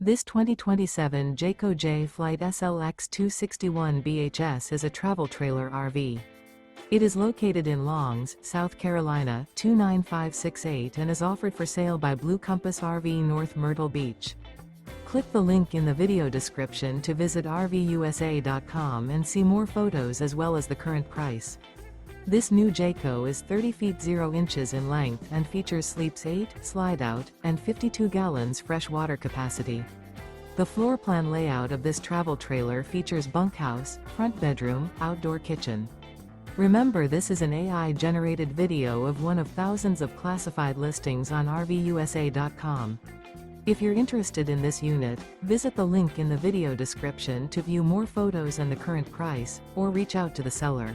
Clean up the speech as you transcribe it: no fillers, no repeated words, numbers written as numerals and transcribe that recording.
This 2027 Jayco Jay Flight SLX 261 BHS is a travel trailer RV. It is located in Longs, South Carolina 29568 and is offered for sale by Blue Compass RV North Myrtle Beach. Click the link in the video description to visit RVUSA.com and see more photos as well as the current price. This new Jayco is 30 feet 0 inches in length and features sleeps 8, Slideout, and 52 gallons fresh water capacity. The floor plan layout of this travel trailer features bunkhouse, front bedroom, outdoor kitchen. Remember, this is an AI-generated video of one of thousands of classified listings on RVUSA.com. If you're interested in this unit, visit the link in the video description to view more photos and the current price, or reach out to the seller.